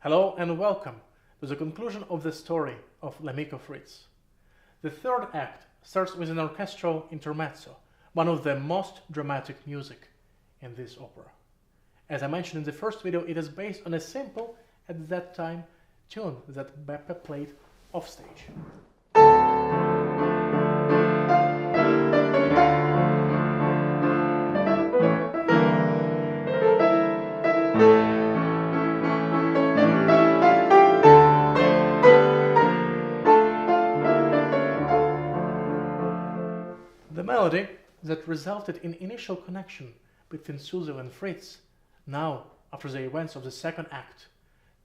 Hello and welcome to the conclusion of the story of L'Amico Fritz. The third act starts with an orchestral intermezzo, one of the most dramatic music in this opera. As I mentioned in the first video, it is based on a simple, at that time, tune that Beppe played offstage. The melody that resulted in initial connection between Suso and Fritz, now, after the events of the second act,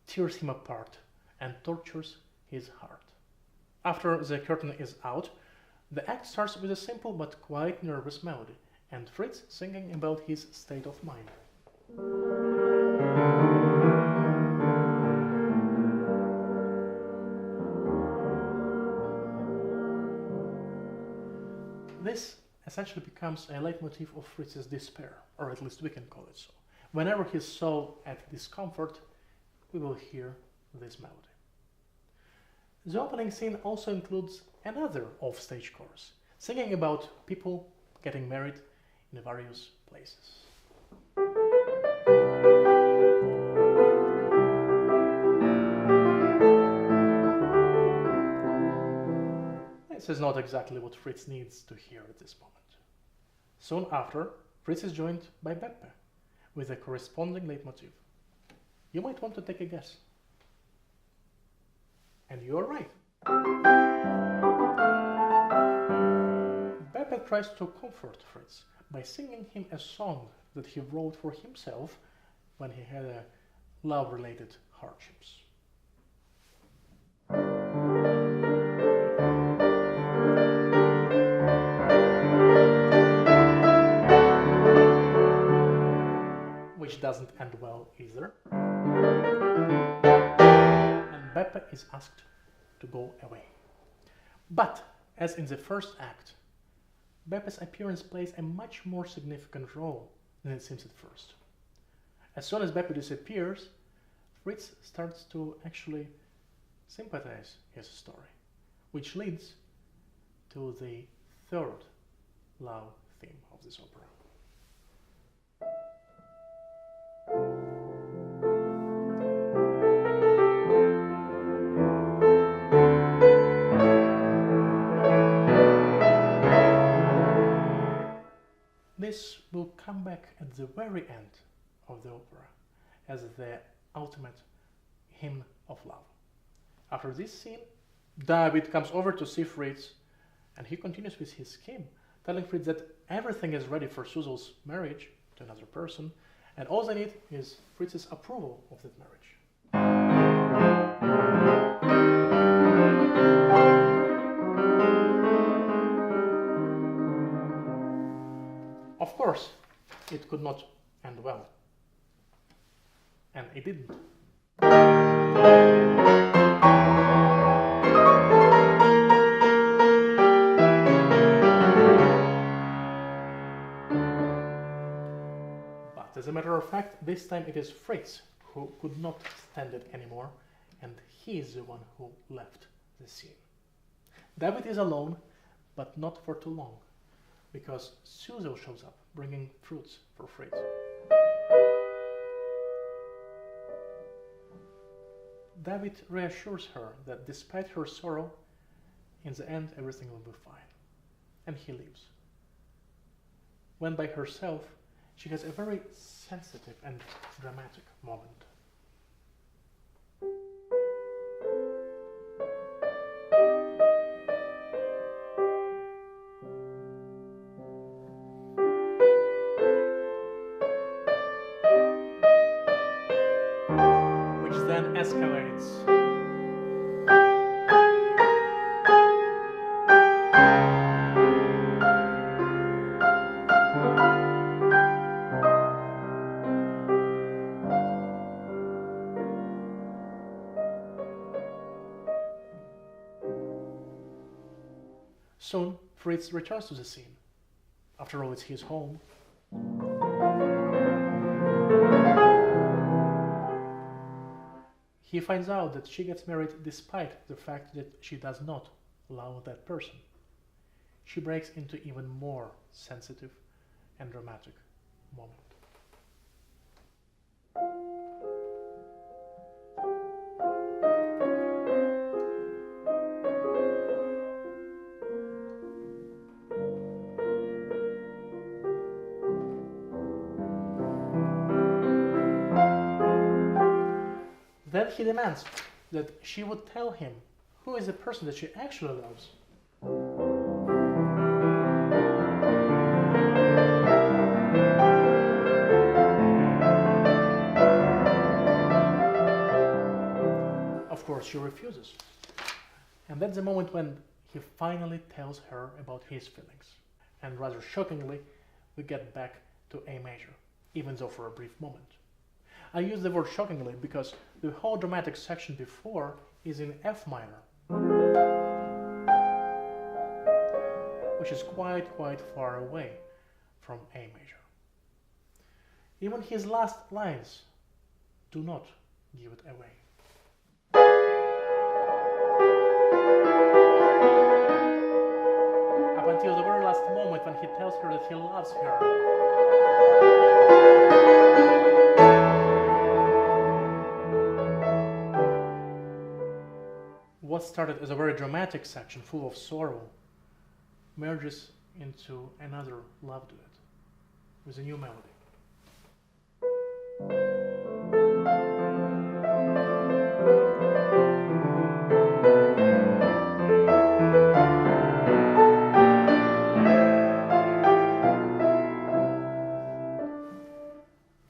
tears him apart and tortures his heart. After the curtain is out, the act starts with a simple but quite nervous melody, and Fritz singing about his state of mind. This essentially becomes a leitmotif of Fritz's despair, or at least we can call it so. Whenever he's so at discomfort, we will hear this melody. The opening scene also includes another offstage chorus, singing about people getting married in various places. This is not exactly what Fritz needs to hear at this moment. Soon after, Fritz is joined by Beppe, with a corresponding leitmotif. You might want to take a guess. And you are right. Beppe tries to comfort Fritz by singing him a song that he wrote for himself when he had love-related hardships. Which doesn't end well either. And Beppe is asked to go away. But, as in the first act, Beppe's appearance plays a much more significant role than it seems at first. As soon as Beppe disappears, Fritz starts to actually sympathize his story, which leads to the third love theme of this opera. This will come back at the very end of the opera as the ultimate hymn of love. After this scene, David comes over to see Fritz, and he continues with his scheme, telling Fritz that everything is ready for Suso's marriage to another person, and all they need is Fritz's approval of that marriage. Of course, it could not end well. And it didn't. But as a matter of fact, this time it is Fritz who could not stand it anymore, and he is the one who left the scene. David is alone, but not for too long, because Suso shows up, bringing fruits for Fritz. David reassures her that despite her sorrow, in the end everything will be fine, and he leaves. When by herself, she has a very sensitive and dramatic moment. Then escalates. Soon, Fritz returns to the scene. After all, it's his home. He finds out that she gets married despite the fact that she does not love that person. She breaks into even more sensitive and dramatic moment. Then he demands that she would tell him who is the person that she actually loves. Of course, she refuses. And that's the moment when he finally tells her about his feelings. And rather shockingly, we get back to A major, even though for a brief moment. I use the word shockingly because the whole dramatic section before is in F minor, which is quite far away from A major. Even his last lines do not give it away. Up until the very last moment when he tells her that he loves her. What started as a very dramatic section full of sorrow merges into another love duet with a new melody.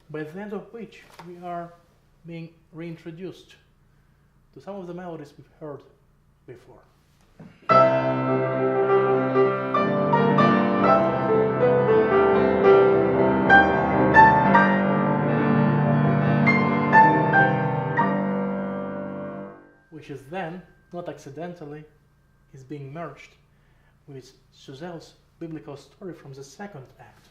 By the end of which we are being reintroduced to some of the melodies we've heard before. Which is then, not accidentally, is being merged with Suzel's biblical story from the second act.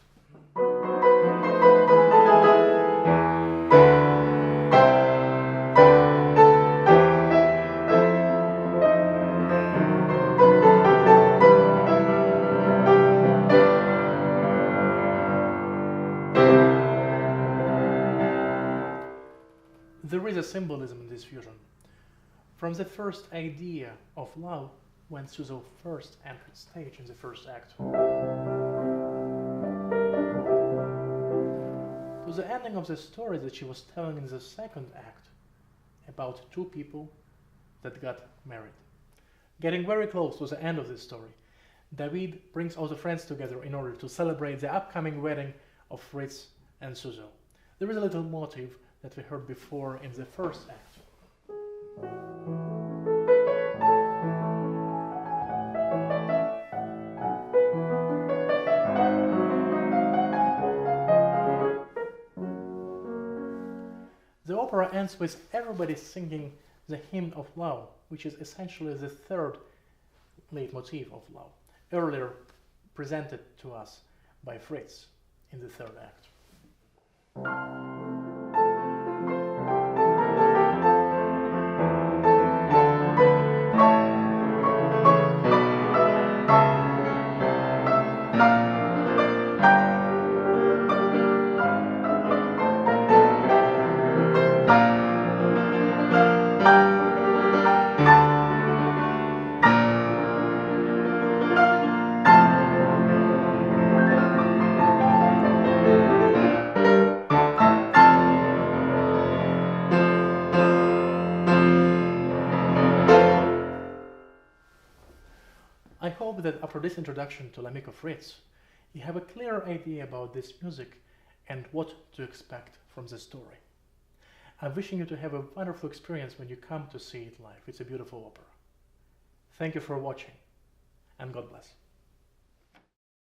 There is a symbolism in this fusion. From the first idea of love when Suzel first entered stage in the first act, to the ending of the story that she was telling in the second act about two people that got married. Getting very close to the end of this story, David brings all the friends together in order to celebrate the upcoming wedding of Fritz and Suzel. There is a little motive that we heard before in the first act. The opera ends with everybody singing the hymn of love, which is essentially the third leitmotif of love, earlier presented to us by Fritz in the third act. I hope that after this introduction to L'Amico Fritz, you have a clear idea about this music and what to expect from the story. I'm wishing you to have a wonderful experience when you come to see it live. It's a beautiful opera. Thank you for watching, and God bless.